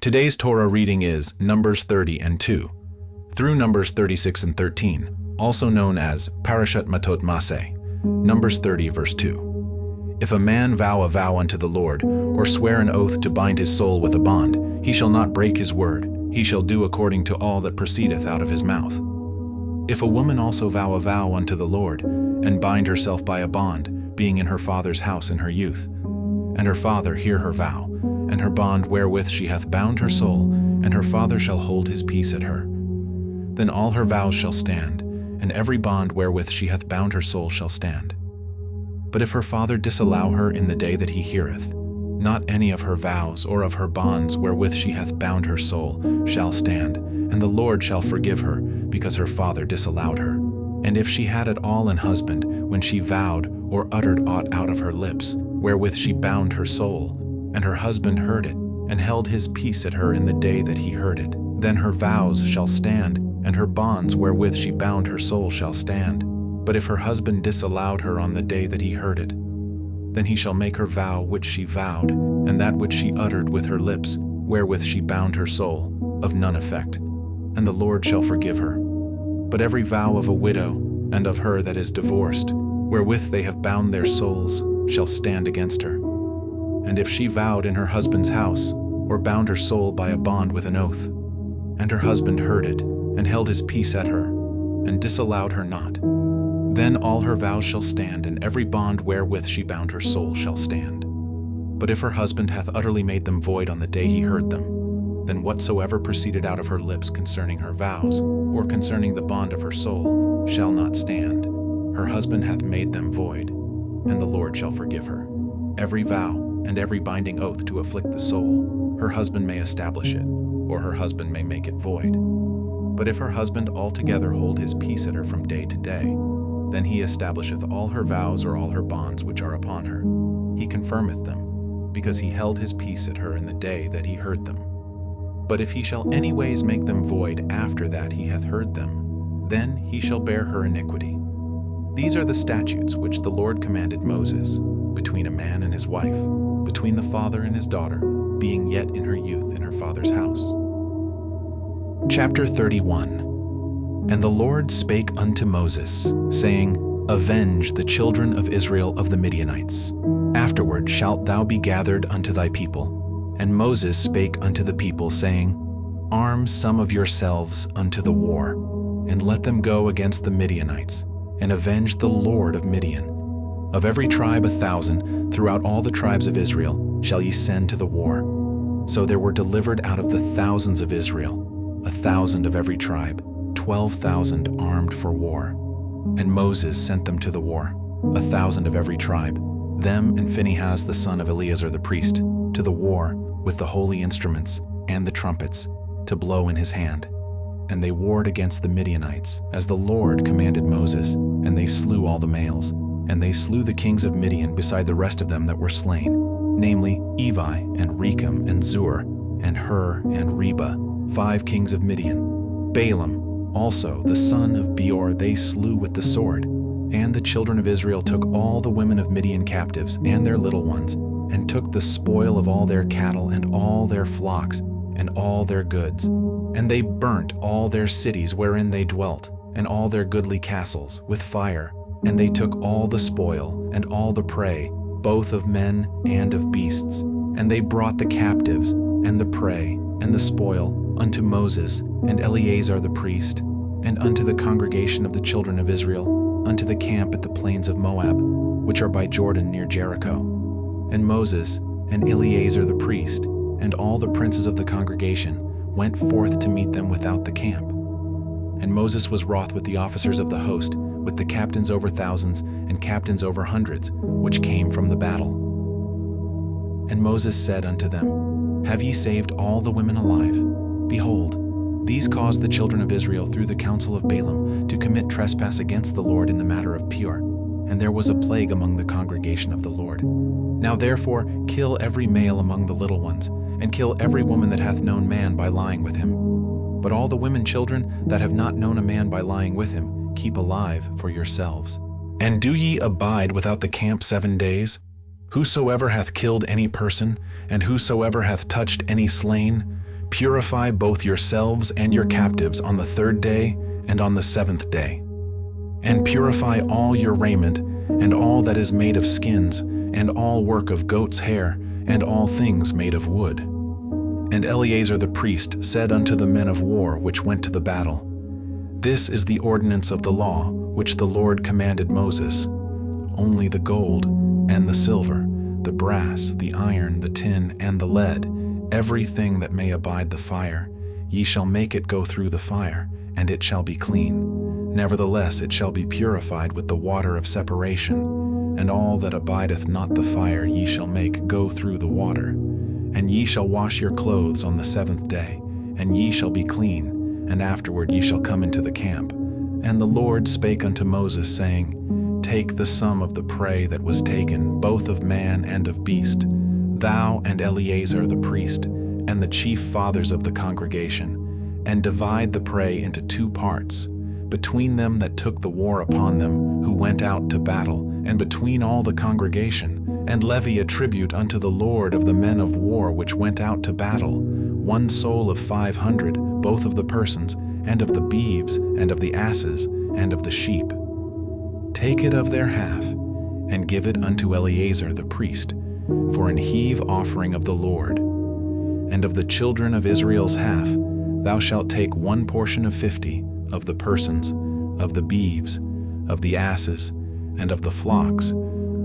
Today's Torah reading is Numbers 30 and 2, through Numbers 36 and 13, also known as Parashat Matot Masei, Numbers 30 verse 2. If a man vow a vow unto the Lord, or swear an oath to bind his soul with a bond, he shall not break his word, he shall do according to all that proceedeth out of his mouth. If a woman also vow a vow unto the Lord, and bind herself by a bond, being in her father's house in her youth, and her father hear her vow, and her bond wherewith she hath bound her soul, and her father shall hold his peace at her, then all her vows shall stand, and every bond wherewith she hath bound her soul shall stand. But if her father disallow her in the day that he heareth, not any of her vows or of her bonds wherewith she hath bound her soul shall stand, and the Lord shall forgive her, because her father disallowed her. And if she had at all an husband, when she vowed or uttered aught out of her lips, wherewith she bound her soul, and her husband heard it, and held his peace at her in the day that he heard it, then her vows shall stand, and her bonds wherewith she bound her soul shall stand. But if her husband disallowed her on the day that he heard it, then he shall make her vow which she vowed, and that which she uttered with her lips, wherewith she bound her soul, of none effect, and the Lord shall forgive her. But every vow of a widow, and of her that is divorced, wherewith they have bound their souls, shall stand against her. And if she vowed in her husband's house, or bound her soul by a bond with an oath, and her husband heard it, and held his peace at her, and disallowed her not, then all her vows shall stand, and every bond wherewith she bound her soul shall stand. But if her husband hath utterly made them void on the day he heard them, then whatsoever proceeded out of her lips concerning her vows, or concerning the bond of her soul, shall not stand. Her husband hath made them void, and the Lord shall forgive her. Every vow and every binding oath to afflict the soul, her husband may establish it, or her husband may make it void. But if her husband altogether hold his peace at her from day to day, then he establisheth all her vows or all her bonds which are upon her. He confirmeth them, because he held his peace at her in the day that he heard them. But if he shall anyways make them void after that he hath heard them, then he shall bear her iniquity. These are the statutes which the Lord commanded Moses, between a man and his wife, between the father and his daughter, being yet in her youth in her father's house. Chapter 31. And the Lord spake unto Moses, saying, Avenge the children of Israel of the Midianites. Afterward shalt thou be gathered unto thy people. And Moses spake unto the people, saying, Arm some of yourselves unto the war, and let them go against the Midianites, and avenge the Lord of Midian. Of every tribe 1,000, throughout all the tribes of Israel, shall ye send to the war. So there were delivered out of the thousands of Israel, 1,000 of every tribe, 12,000 armed for war. And Moses sent them to the war, 1,000 of every tribe, them and Phinehas the son of Eleazar the priest, to the war with the holy instruments and the trumpets, to blow in his hand. And they warred against the Midianites, as the Lord commanded Moses, and they slew all the males. And they slew the kings of Midian beside the rest of them that were slain, namely Evi and Rechem and Zur and Hur and Reba, 5 kings of Midian. Balaam also the son of Beor they slew with the sword. And the children of Israel took all the women of Midian captives and their little ones, and took the spoil of all their cattle and all their flocks and all their goods. And they burnt all their cities wherein they dwelt, and all their goodly castles, with fire. And they took all the spoil and all the prey, both of men and of beasts. And they brought the captives and the prey and the spoil unto Moses and Eleazar the priest, and unto the congregation of the children of Israel, unto the camp at the plains of Moab, which are by Jordan near Jericho. And Moses and Eleazar the priest, and all the princes of the congregation, went forth to meet them without the camp. And Moses was wroth with the officers of the host, with the captains over thousands and captains over hundreds, which came from the battle. And Moses said unto them, Have ye saved all the women alive? Behold, these caused the children of Israel through the counsel of Balaam to commit trespass against the Lord in the matter of Peor, and there was a plague among the congregation of the Lord. Now therefore kill every male among the little ones, and kill every woman that hath known man by lying with him. But all the women children that have not known a man by lying with him, keep alive for yourselves. And do ye abide without the camp 7 days? Whosoever hath killed any person, and whosoever hath touched any slain, Purify both yourselves and your captives on the 3rd day and on the 7th day. And purify all your raiment, and all that is made of skins, and all work of goat's hair, and all things made of wood. And Eleazar the priest said unto the men of war which went to the battle, This is the ordinance of the law which the Lord commanded Moses. Only the gold and the silver, the brass, the iron, the tin, and the lead, everything that may abide the fire, ye shall make it go through the fire, and it shall be clean. Nevertheless it shall be purified with the water of separation, and all that abideth not the fire ye shall make go through the water. And ye shall wash your clothes on the 7th day, and ye shall be clean, and afterward ye shall come into the camp. And the Lord spake unto Moses, saying, Take the sum of the prey that was taken, both of man and of beast, thou and Eleazar the priest, and the chief fathers of the congregation, and divide the prey into 2 parts, between them that took the war upon them, who went out to battle, and between all the congregation, and levy a tribute unto the Lord of the men of war which went out to battle, 1 soul of 500, both of the persons, and of the beeves, and of the asses, and of the sheep. Take it of their half, and give it unto Eleazar the priest, for an heave offering of the Lord. And of the children of Israel's half, thou shalt take 1 portion of 50, of the persons, of the beeves, of the asses, and of the flocks,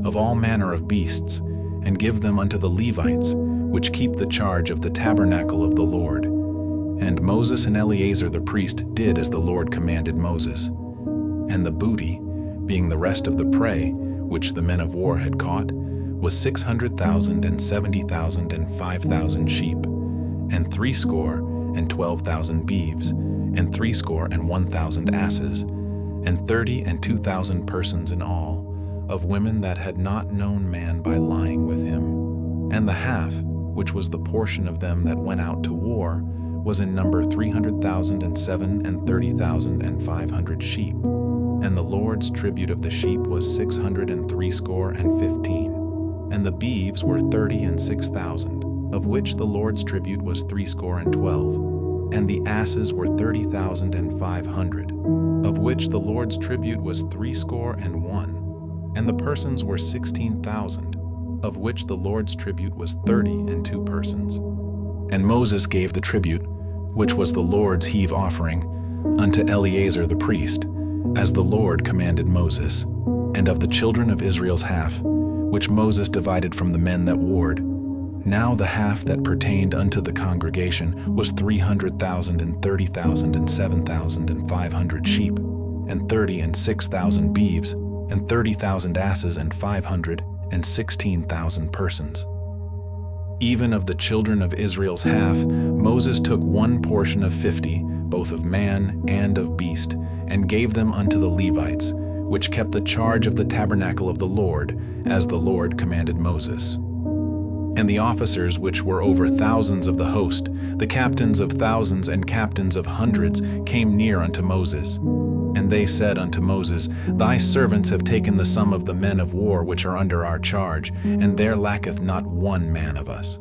of all manner of beasts, and give them unto the Levites, which keep the charge of the tabernacle of the Lord. And Moses and Eleazar the priest did as the Lord commanded Moses. And the booty, being the rest of the prey, which the men of war had caught, was 600,000 and 70,000 and 5,000 sheep, and 62,000 beeves, and 61,000 asses, and 30 and 2,000 persons in all, of women that had not known man by lying with him. And the half, which was the portion of them that went out to war, was in number 300,007 and 30,500 sheep. And the Lord's tribute of the sheep was 615. And the beeves were 30 and 6,000, of which the Lord's tribute was 312. And the asses were 30,500, of which the Lord's tribute was 61. And the persons were 16,000, of which the Lord's tribute was 32 persons. And Moses gave the tribute, which was the Lord's heave offering, unto Eleazar the priest, as the Lord commanded Moses. And of the children of Israel's half, which Moses divided from the men that warred, now the half that pertained unto the congregation was 300,000 and 30,000 and 7,500 sheep, and 30 and 6,000 beeves, and 30,000 asses, and 516,000 persons. Even of the children of Israel's half, Moses took 1 portion of 50, both of man and of beast, and gave them unto the Levites, which kept the charge of the tabernacle of the Lord, as the Lord commanded Moses. And the officers which were over thousands of the host, the captains of thousands and captains of hundreds, came near unto Moses. And they said unto Moses, Thy servants have taken the sum of the men of war which are under our charge, and there lacketh not 1 man of us.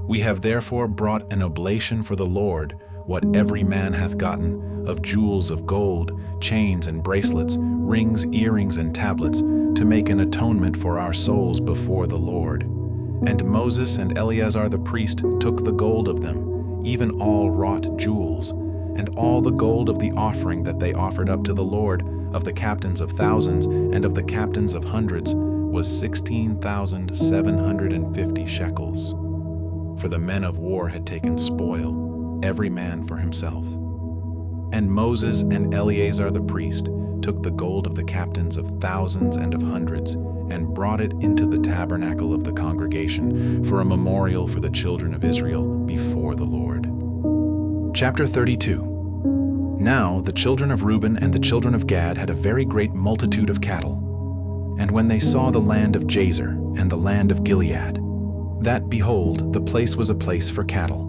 We have therefore brought an oblation for the Lord, what every man hath gotten, of jewels of gold, chains and bracelets, rings, earrings, and tablets, to make an atonement for our souls before the Lord. And Moses and Eleazar the priest took the gold of them, even all wrought jewels, and all the gold of the offering that they offered up to the Lord, of the captains of thousands and of the captains of hundreds, was 16,750 shekels. For the men of war had taken spoil, every man for himself. And Moses and Eleazar the priest took the gold of the captains of thousands and of hundreds, and brought it into the tabernacle of the congregation for a memorial for the children of Israel before the Lord. Chapter 32. Now the children of Reuben and the children of Gad had a very great multitude of cattle. And when they saw the land of Jazer and the land of Gilead, that, behold, the place was a place for cattle.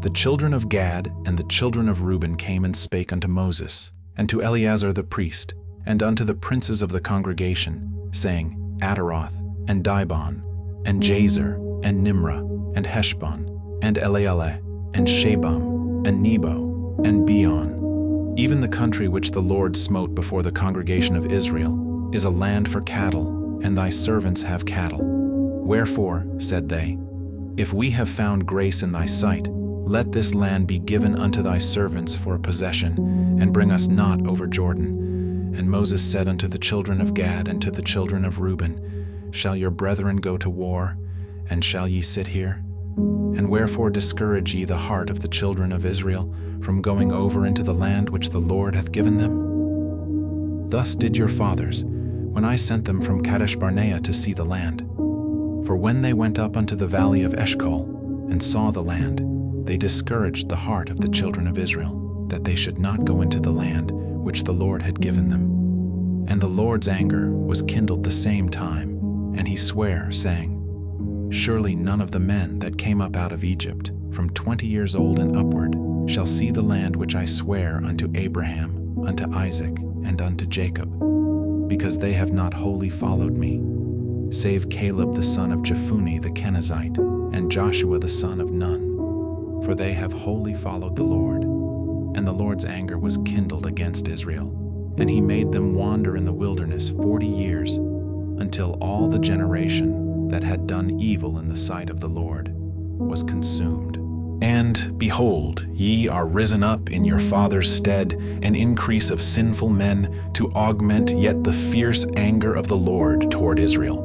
The children of Gad and the children of Reuben came and spake unto Moses, and to Eleazar the priest, and unto the princes of the congregation, saying, Ataroth, and Dibon, and Jazer, and Nimrah, and Heshbon, and Elealeh, and Shabam, and Nebo, and Beon. Even the country which the Lord smote before the congregation of Israel is a land for cattle, and thy servants have cattle. Wherefore, said they, if we have found grace in thy sight, let this land be given unto thy servants for a possession, and bring us not over Jordan. And Moses said unto the children of Gad and to the children of Reuben, shall your brethren go to war, and shall ye sit here? And wherefore discourage ye the heart of the children of Israel from going over into the land which the Lord hath given them? Thus did your fathers, when I sent them from Kadesh Barnea to see the land. For when they went up unto the valley of Eshcol, and saw the land, they discouraged the heart of the children of Israel, that they should not go into the land which the Lord had given them. And the Lord's anger was kindled the same time, and he sware, saying, surely none of the men that came up out of Egypt, from 20 years old and upward, shall see the land which I swear unto Abraham, unto Isaac, and unto Jacob, because they have not wholly followed me, save Caleb the son of Jephunneh the Kenizzite, and Joshua the son of Nun. For they have wholly followed the Lord. And the Lord's anger was kindled against Israel, and he made them wander in the wilderness 40 years, until all the generation that had done evil in the sight of the Lord was consumed. And, behold, ye are risen up in your father's stead an increase of sinful men, to augment yet the fierce anger of the Lord toward Israel.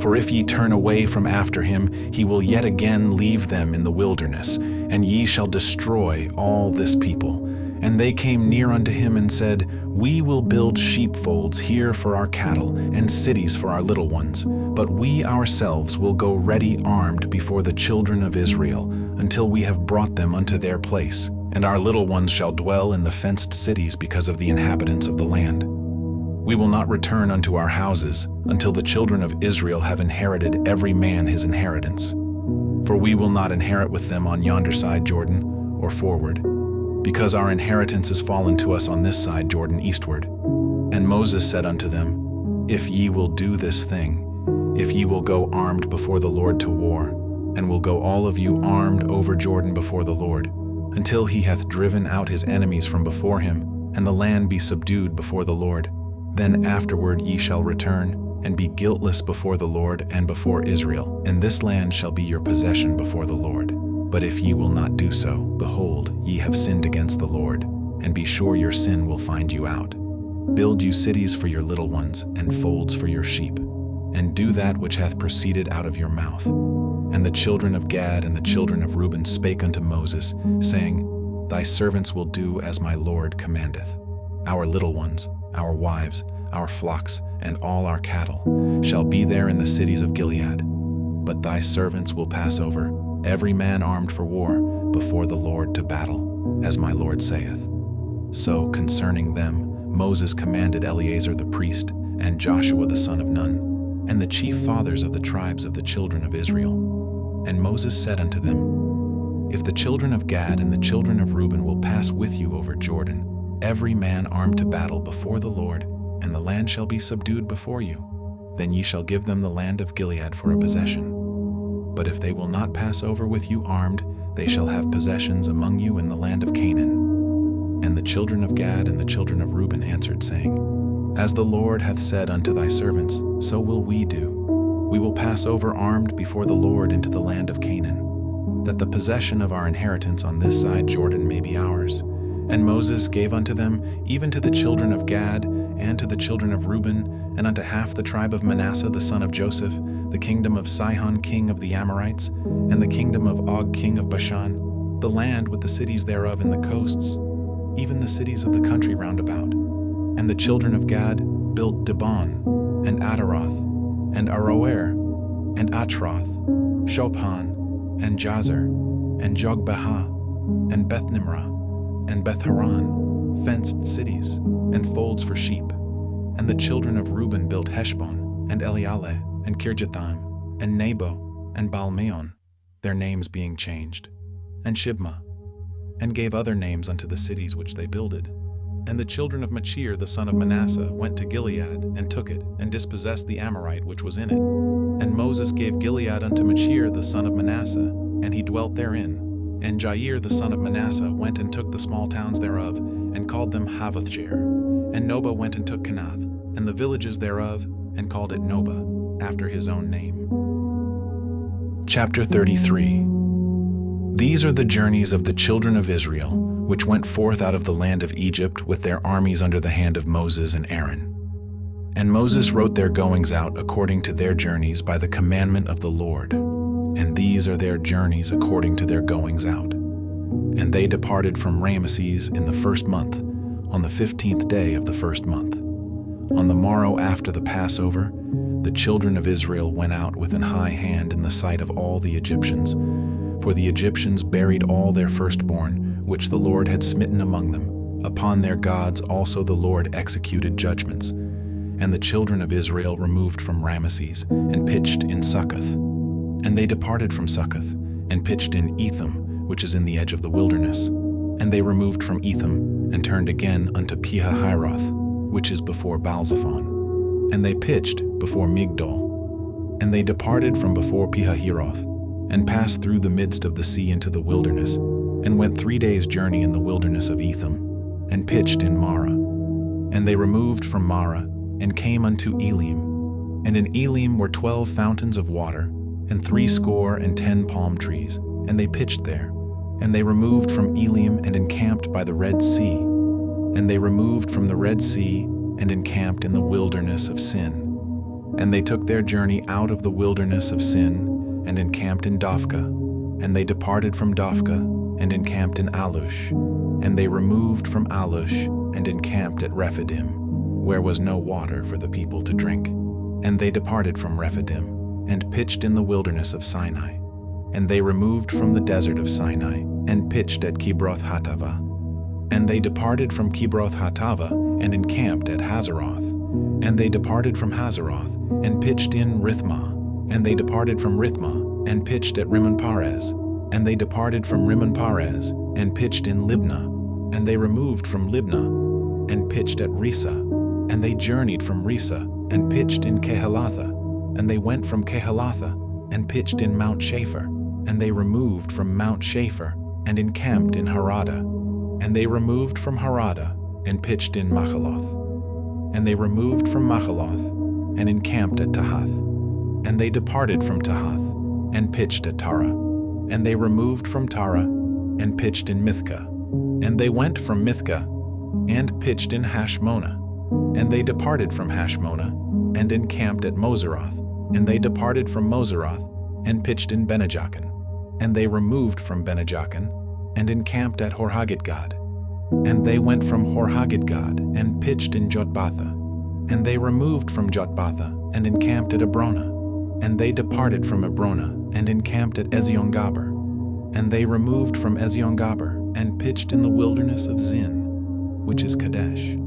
For if ye turn away from after him, he will yet again leave them in the wilderness, and ye shall destroy all this people. And they came near unto him and said, we will build sheepfolds here for our cattle, and cities for our little ones. But we ourselves will go ready armed before the children of Israel, until we have brought them unto their place. And our little ones shall dwell in the fenced cities because of the inhabitants of the land. We will not return unto our houses until the children of Israel have inherited every man his inheritance. For we will not inherit with them on yonder side Jordan, or forward, because our inheritance is fallen to us on this side Jordan eastward. And Moses said unto them, if ye will do this thing, if ye will go armed before the Lord to war, and will go all of you armed over Jordan before the Lord, until he hath driven out his enemies from before him, and the land be subdued before the Lord, then afterward ye shall return, and be guiltless before the Lord and before Israel, and this land shall be your possession before the Lord. But if ye will not do so, behold, ye have sinned against the Lord, and be sure your sin will find you out. Build you cities for your little ones, and folds for your sheep, and do that which hath proceeded out of your mouth. And the children of Gad and the children of Reuben spake unto Moses, saying, thy servants will do as my Lord commandeth. Our little ones, our wives, our flocks, and all our cattle shall be there in the cities of Gilead. But thy servants will pass over, every man armed for war, before the Lord to battle, as my Lord saith. So concerning them Moses commanded Eleazar the priest, and Joshua the son of Nun, and the chief fathers of the tribes of the children of Israel. And Moses said unto them, if the children of Gad and the children of Reuben will pass with you over Jordan, every man armed to battle before the Lord, and the land shall be subdued before you, then ye shall give them the land of Gilead for a possession. But if they will not pass over with you armed, they shall have possessions among you in the land of Canaan. And the children of Gad and the children of Reuben answered, saying, as the Lord hath said unto thy servants, so will we do. We will pass over armed before the Lord into the land of Canaan, that the possession of our inheritance on this side Jordan may be ours. And Moses gave unto them, even to the children of Gad, and to the children of Reuben, and unto half the tribe of Manasseh the son of Joseph, the kingdom of Sihon king of the Amorites, and the kingdom of Og king of Bashan, the land with the cities thereof in the coasts, even the cities of the country round about. And the children of Gad built Dibon, and Ataroth, and Aroer, and Atroth, Shophan, and Jazer, and Jogbehah, and Beth-nimrah, and Beth-haran, fenced cities, and folds for sheep. And the children of Reuben built Heshbon, and Elealeh, and Kirjathaim, and Nebo, and Baalmeon, their names being changed, and Shibmah, and gave other names unto the cities which they builded. And the children of Machir the son of Manasseh went to Gilead, and took it, and dispossessed the Amorite which was in it. And Moses gave Gilead unto Machir the son of Manasseh, and he dwelt therein, And Jair the son of Manasseh went and took the small towns thereof, and called them Havothjair. And Noba went and took Kenath, and the villages thereof, and called it Noba, after his own name. Chapter 33. These are the journeys of the children of Israel, which went forth out of the land of Egypt with their armies under the hand of Moses and Aaron. And Moses wrote their goings out according to their journeys by the commandment of the Lord. And these are their journeys according to their goings out. And they departed from Ramesses in the first month, on the 15th day of the first month. On the morrow after the Passover, the children of Israel went out with an high hand in the sight of all the Egyptians, for the Egyptians buried all their firstborn, which the Lord had smitten among them. Upon their gods also the Lord executed judgments. And the children of Israel removed from Ramesses, and pitched in Succoth. And they departed from Succoth, and pitched in Etham, which is in the edge of the wilderness. And they removed from Etham, and turned again unto Pihahiroth, which is before Baalzephon. And they pitched before Migdol. And they departed from before Pihahiroth, and passed through the midst of the sea into the wilderness, and went 3 days' journey in the wilderness of Etham, and pitched in Marah. And they removed from Marah, and came unto Elim. And in Elim were 12 fountains of water, and 70 palm trees, and they pitched there. And they removed from Elim, and encamped by the Red Sea. And they removed from the Red Sea, and encamped in the wilderness of Sin. And they took their journey out of the wilderness of Sin, and encamped in Dophkah. And they departed from Dophkah, and encamped in Alush. And they removed from Alush, and encamped at Rephidim, where was no water for the people to drink. And they departed from Rephidim, and pitched in the wilderness of Sinai. And they removed from the desert of Sinai, and pitched at Kibroth Hattava. And they departed from Kibroth Hattava, and encamped at Hazeroth. And they departed from Hazeroth, and pitched in Rithmah. And they departed from Rithmah, and pitched at Rimmon Perez. And they departed from Rimmon Perez, and pitched in Libnah. And they removed from Libnah, and pitched at Risa. And they journeyed from Risa, and pitched in Kehelatha. And they went from Kehelatha, and pitched in Mount Shapher. And they removed from Mount Shapher, and encamped in Harada. And they removed from Harada, and pitched in Machaloth. And they removed from Machaloth, and encamped at Tahath. And they departed from Tahath, and pitched at Tara. And they removed from Tara, and pitched in Mithkah. And they went from Mithkah, and pitched in Hashmonah. And they departed from Hashmonah, and encamped at Moseroth. And they departed from Moseroth, and pitched in Benejaakan. And they removed from Benejaakan, and encamped at Horhagidgad. And they went from Horhagidgad, and pitched in Jotbatha. And they removed from Jotbatha, and encamped at Abrona. And they departed from Abrona, and encamped at Eziongaber. And they removed from Eziongaber, and pitched in the wilderness of Zin, which is Kadesh.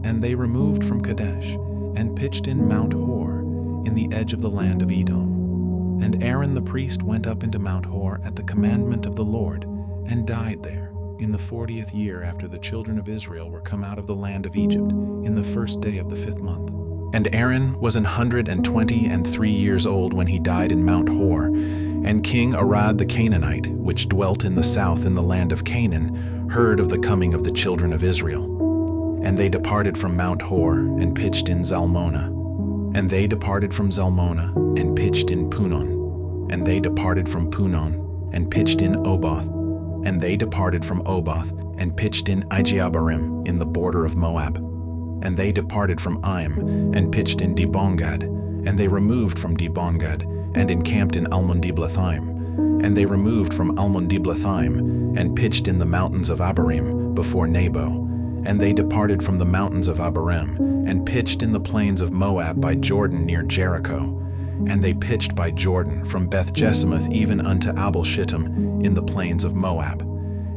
And they removed from Kadesh, and pitched in Mount Hor, in the edge of the land of Edom. And Aaron the priest went up into Mount Hor at the commandment of the Lord, and died there, in the 40th year after the children of Israel were come out of the land of Egypt, in the first day of the 5th month. And Aaron was 123 years old when he died in Mount Hor. And King Arad the Canaanite, which dwelt in the south in the land of Canaan, heard of the coming of the children of Israel. And they departed from Mount Hor, and pitched in Zalmonah. And they departed from Zalmonah, and pitched in Punon. And they departed from Punon, and pitched in Oboth. And they departed from Oboth, and pitched in Ijeabarim, in the border of Moab. And they departed from Aim, and pitched in Dibongad. And they removed from Dibongad, and encamped in Almon-Diblathaim. And they removed from Almon-Diblathaim, and pitched in the mountains of Abarim, before Nebo. And they departed from the mountains of Abarim, and pitched in the plains of Moab by Jordan near Jericho. And they pitched by Jordan, from Beth-Jesimoth even unto Abel-Shittim, in the plains of Moab.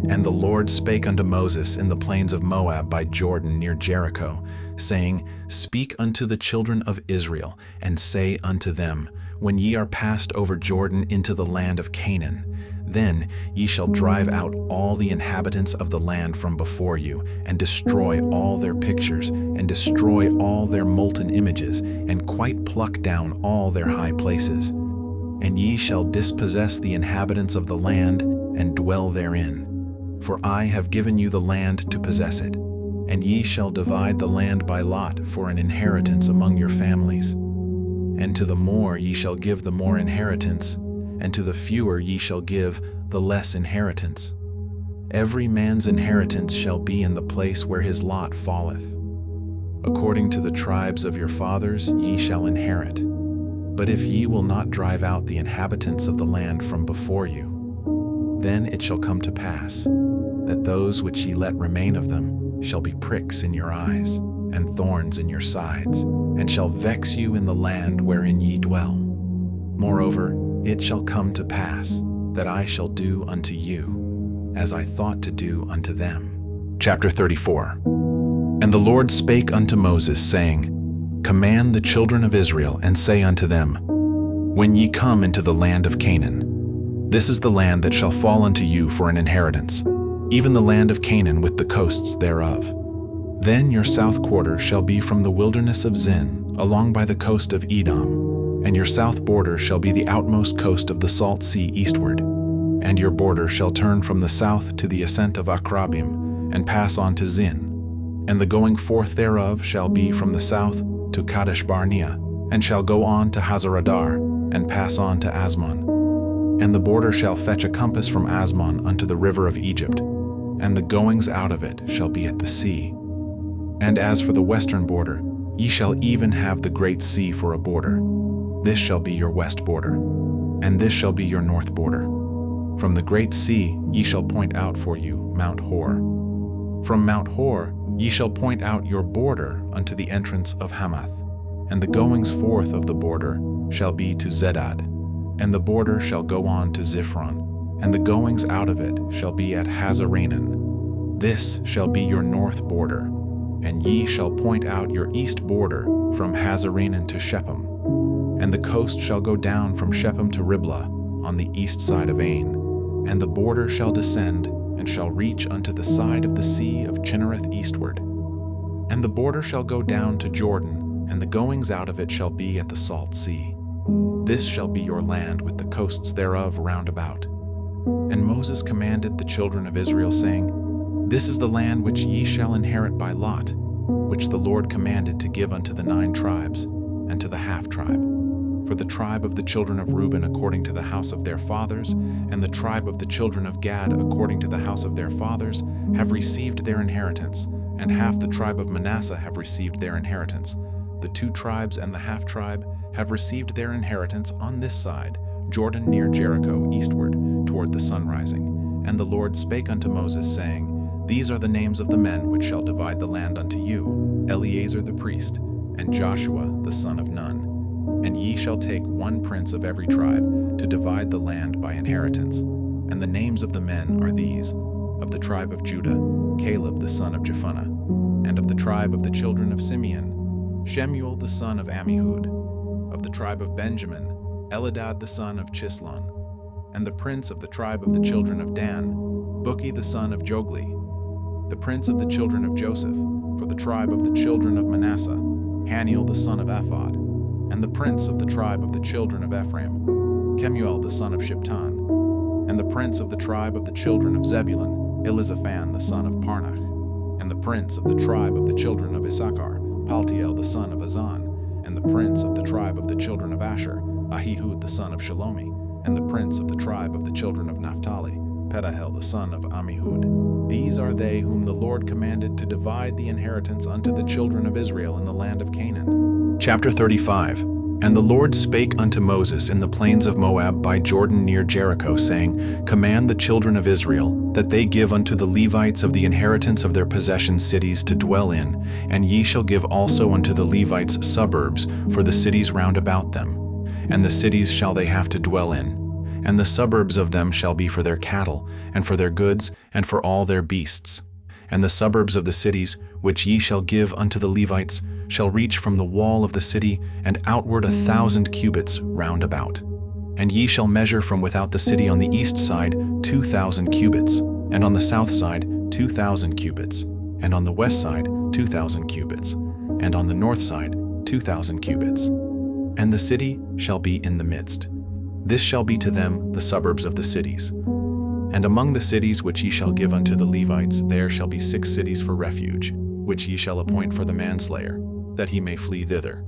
And the Lord spake unto Moses in the plains of Moab by Jordan near Jericho, saying, Speak unto the children of Israel, and say unto them, When ye are passed over Jordan into the land of Canaan, then ye shall drive out all the inhabitants of the land from before you, and destroy all their pictures, and destroy all their molten images, and quite pluck down all their high places. And ye shall dispossess the inhabitants of the land, and dwell therein. For I have given you the land to possess it, and ye shall divide the land by lot for an inheritance among your families. And to the more ye shall give the more inheritance, and to the fewer ye shall give the less inheritance. Every man's inheritance shall be in the place where his lot falleth. According to the tribes of your fathers ye shall inherit. But if ye will not drive out the inhabitants of the land from before you, then it shall come to pass that those which ye let remain of them shall be pricks in your eyes, and thorns in your sides, and shall vex you in the land wherein ye dwell. Moreover, it shall come to pass that I shall do unto you as I thought to do unto them. Chapter 34. And the Lord spake unto Moses, saying, Command the children of Israel, and say unto them, When ye come into the land of Canaan, this is the land that shall fall unto you for an inheritance, even the land of Canaan with the coasts thereof. Then your south quarter shall be from the wilderness of Zin, along by the coast of Edom, and your south border shall be the outmost coast of the salt sea eastward. And your border shall turn from the south to the ascent of Akrabim, and pass on to Zin. And the going forth thereof shall be from the south to Kadesh Barnea, and shall go on to Hazaradar, and pass on to Asmon. And the border shall fetch a compass from Asmon unto the river of Egypt, and the goings out of it shall be at the sea. And as for the western border, ye shall even have the great sea for a border. This shall be your west border, and this shall be your north border. From the great sea ye shall point out for you Mount Hor. From Mount Hor ye shall point out your border unto the entrance of Hamath, and the goings forth of the border shall be to Zedad, and the border shall go on to Ziphron, and the goings out of it shall be at Hazaranan. This shall be your north border, and ye shall point out your east border from Hazaranan to Shechem, and the coast shall go down from Shechem to Riblah on the east side of Ain, and the border shall descend and shall reach unto the side of the sea of Chinnereth eastward. And the border shall go down to Jordan, and the goings out of it shall be at the salt sea. This shall be your land with the coasts thereof round about. And Moses commanded the children of Israel, saying, This is the land which ye shall inherit by lot, which the Lord commanded to give unto the 9 tribes, and to the half-tribe. For the tribe of the children of Reuben according to the house of their fathers, and the tribe of the children of Gad according to the house of their fathers, have received their inheritance, and half the tribe of Manasseh have received their inheritance. The 2 tribes and the half-tribe have received their inheritance on this side, Jordan near Jericho eastward, toward the sunrising. And the Lord spake unto Moses, saying, These are the names of the men which shall divide the land unto you, Eleazar the priest, and Joshua the son of Nun. And ye shall take 1 prince of every tribe to divide the land by inheritance. And the names of the men are these: of the tribe of Judah, Caleb the son of Jephunneh; and of the tribe of the children of Simeon, Shemuel the son of Ammihud; of the tribe of Benjamin, Elidad the son of Chislon; and the prince of the tribe of the children of Dan, Buki the son of Jogli; the prince of the children of Joseph, for the tribe of the children of Manasseh, Haniel the son of Ephod; and the prince of the tribe of the children of Ephraim, Kemuel the son of Shiptan; and the prince of the tribe of the children of Zebulun, Elizaphan the son of Parnach; and the prince of the tribe of the children of Issachar, Paltiel the son of Azan; and the prince of the tribe of the children of Asher, Ahihud the son of Shalomi; and the prince of the tribe of the children of Naphtali, Pedahel the son of Ammihud. These are they whom the Lord commanded to divide the inheritance unto the children of Israel in the land of Canaan. Chapter 35. And the Lord spake unto Moses in the plains of Moab by Jordan near Jericho, saying, Command the children of Israel, that they give unto the Levites of the inheritance of their possession cities to dwell in, and ye shall give also unto the Levites suburbs for the cities round about them. And the cities shall they have to dwell in, and the suburbs of them shall be for their cattle, and for their goods, and for all their beasts. And the suburbs of the cities, which ye shall give unto the Levites, shall reach from the wall of the city, and outward 1,000 cubits round about. And ye shall measure from without the city on the east side 2,000 cubits, and on the south side 2,000 cubits, and on the west side 2,000 cubits, and on the north side 2,000 cubits. And the city shall be in the midst. This shall be to them the suburbs of the cities. And among the cities which ye shall give unto the Levites, there shall be 6 cities for refuge, which ye shall appoint for the manslayer, that he may flee thither.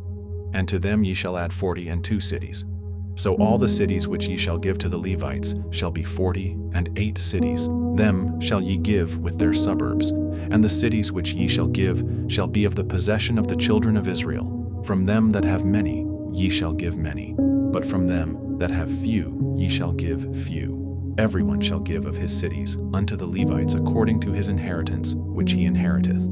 And to them ye shall add 42 cities. So all the cities which ye shall give to the Levites shall be 48 cities. Them shall ye give with their suburbs. And the cities which ye shall give shall be of the possession of the children of Israel. From them that have many ye shall give many, but from them that have few ye shall give few. Everyone shall give of his cities unto the Levites according to his inheritance which he inheriteth.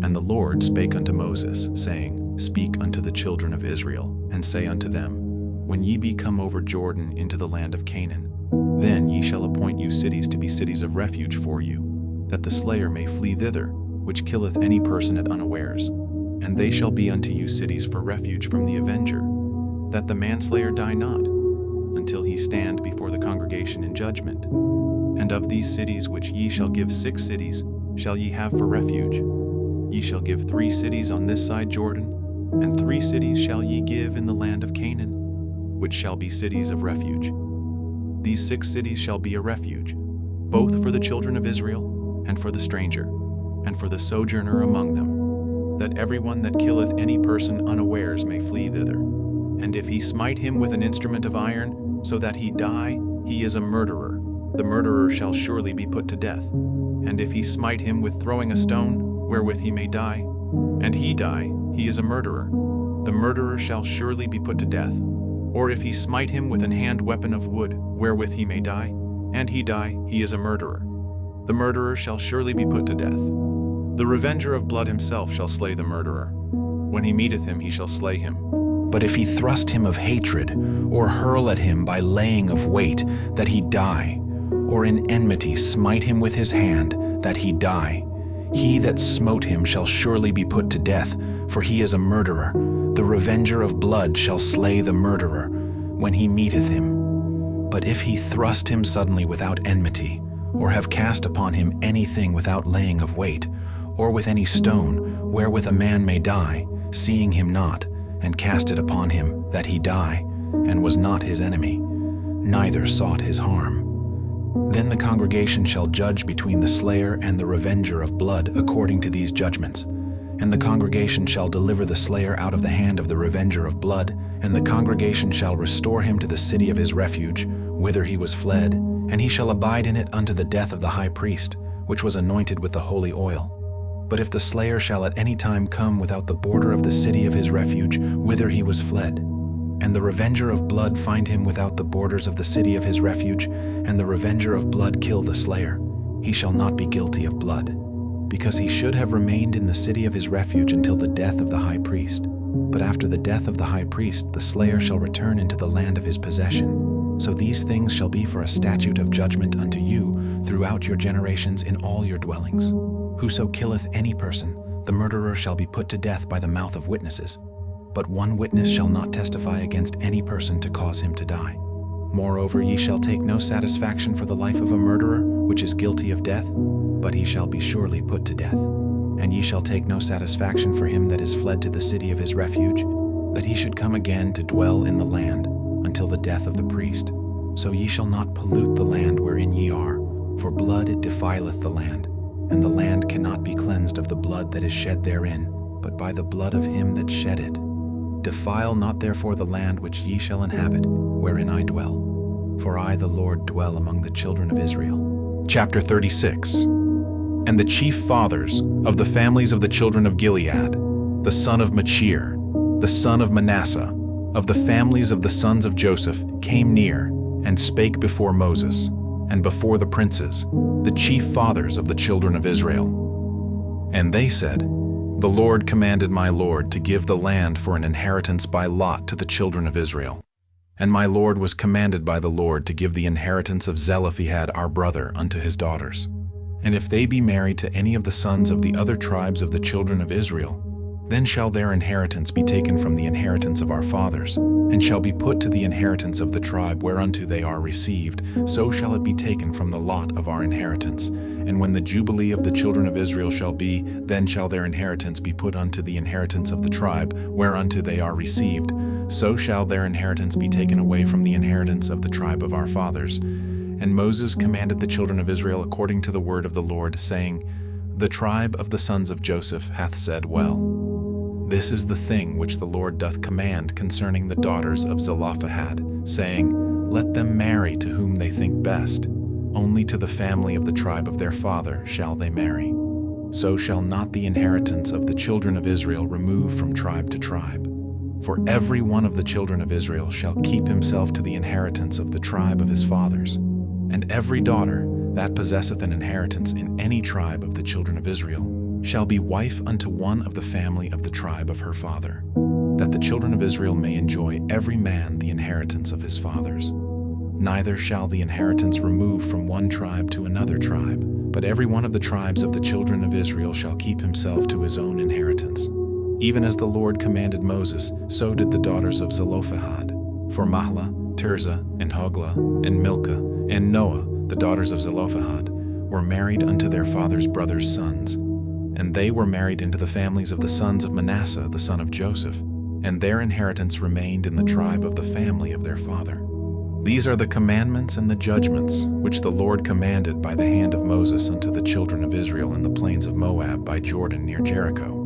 And the Lord spake unto Moses, saying, Speak unto the children of Israel, and say unto them, When ye be come over Jordan into the land of Canaan, then ye shall appoint you cities to be cities of refuge for you, that the slayer may flee thither, which killeth any person at unawares. And they shall be unto you cities for refuge from the avenger, that the manslayer die not, until he stand before the congregation in judgment. And of these cities which ye shall give 6 cities shall ye have for refuge. Ye shall give 3 cities on this side Jordan, and 3 cities shall ye give in the land of Canaan, which shall be cities of refuge. These 6 cities shall be a refuge, both for the children of Israel, and for the stranger, and for the sojourner among them, that everyone that killeth any person unawares may flee thither. And if he smite him with an instrument of iron, so that he die, he is a murderer. The murderer shall surely be put to death. And if he smite him with throwing a stone, wherewith he may die, and he die, he is a murderer. The murderer shall surely be put to death. Or if he smite him with an hand weapon of wood, wherewith he may die, and he die, he is a murderer. The murderer shall surely be put to death. The revenger of blood himself shall slay the murderer. When he meeteth him, he shall slay him. But if he thrust him of hatred, or hurl at him by laying of weight, that he die, or in enmity smite him with his hand, that he die, he that smote him shall surely be put to death, for he is a murderer. The revenger of blood shall slay the murderer, when he meeteth him. But if he thrust him suddenly without enmity, or have cast upon him anything without laying of weight, or with any stone, wherewith a man may die, seeing him not, and cast it upon him, that he die, and was not his enemy, neither sought his harm. Then the congregation shall judge between the slayer and the revenger of blood according to these judgments. And the congregation shall deliver the slayer out of the hand of the revenger of blood, and the congregation shall restore him to the city of his refuge, whither he was fled, and he shall abide in it unto the death of the high priest, which was anointed with the holy oil. But if the slayer shall at any time come without the border of the city of his refuge, whither he was fled, and the revenger of blood find him without the borders of the city of his refuge, and the revenger of blood kill the slayer, he shall not be guilty of blood, because he should have remained in the city of his refuge until the death of the high priest. But after the death of the high priest, the slayer shall return into the land of his possession. So these things shall be for a statute of judgment unto you throughout your generations in all your dwellings. Whoso killeth any person, the murderer shall be put to death by the mouth of witnesses. But one witness shall not testify against any person to cause him to die. Moreover, ye shall take no satisfaction for the life of a murderer, which is guilty of death, but he shall be surely put to death. And ye shall take no satisfaction for him that is fled to the city of his refuge, that he should come again to dwell in the land until the death of the priest. So ye shall not pollute the land wherein ye are, for blood it defileth the land, and the land cannot be cleansed of the blood that is shed therein, but by the blood of him that shed it. Defile not therefore the land which ye shall inhabit, wherein I dwell. For I, the Lord, dwell among the children of Israel. Chapter 36. And the chief fathers of the families of the children of Gilead, the son of Machir, the son of Manasseh, of the families of the sons of Joseph, came near, and spake before Moses, and before the princes, the chief fathers of the children of Israel. And they said, The Lord commanded my Lord to give the land for an inheritance by lot to the children of Israel. And my Lord was commanded by the Lord to give the inheritance of Zelophehad our brother unto his daughters. And if they be married to any of the sons of the other tribes of the children of Israel, then shall their inheritance be taken from the inheritance of our fathers, and shall be put to the inheritance of the tribe whereunto they are received, so shall it be taken from the lot of our inheritance. And when the jubilee of the children of Israel shall be, then shall their inheritance be put unto the inheritance of the tribe whereunto they are received, so shall their inheritance be taken away from the inheritance of the tribe of our fathers. And Moses commanded the children of Israel according to the word of the Lord, saying, The tribe of the sons of Joseph hath said well. This is the thing which the Lord doth command concerning the daughters of Zelophehad, saying, Let them marry to whom they think best. Only to the family of the tribe of their father shall they marry. So shall not the inheritance of the children of Israel remove from tribe to tribe. For every one of the children of Israel shall keep himself to the inheritance of the tribe of his fathers. And every daughter that possesseth an inheritance in any tribe of the children of Israel shall be wife unto one of the family of the tribe of her father, that the children of Israel may enjoy every man the inheritance of his fathers. Neither shall the inheritance remove from one tribe to another tribe, but every one of the tribes of the children of Israel shall keep himself to his own inheritance. Even as the Lord commanded Moses, so did the daughters of Zelophehad. For Mahlah, Tirzah, and Hoglah, and Milcah, and Noah, the daughters of Zelophehad, were married unto their father's brothers' sons. And they were married into the families of the sons of Manasseh, the son of Joseph, and their inheritance remained in the tribe of the family of their father. These are the commandments and the judgments which the Lord commanded by the hand of Moses unto the children of Israel in the plains of Moab by Jordan near Jericho,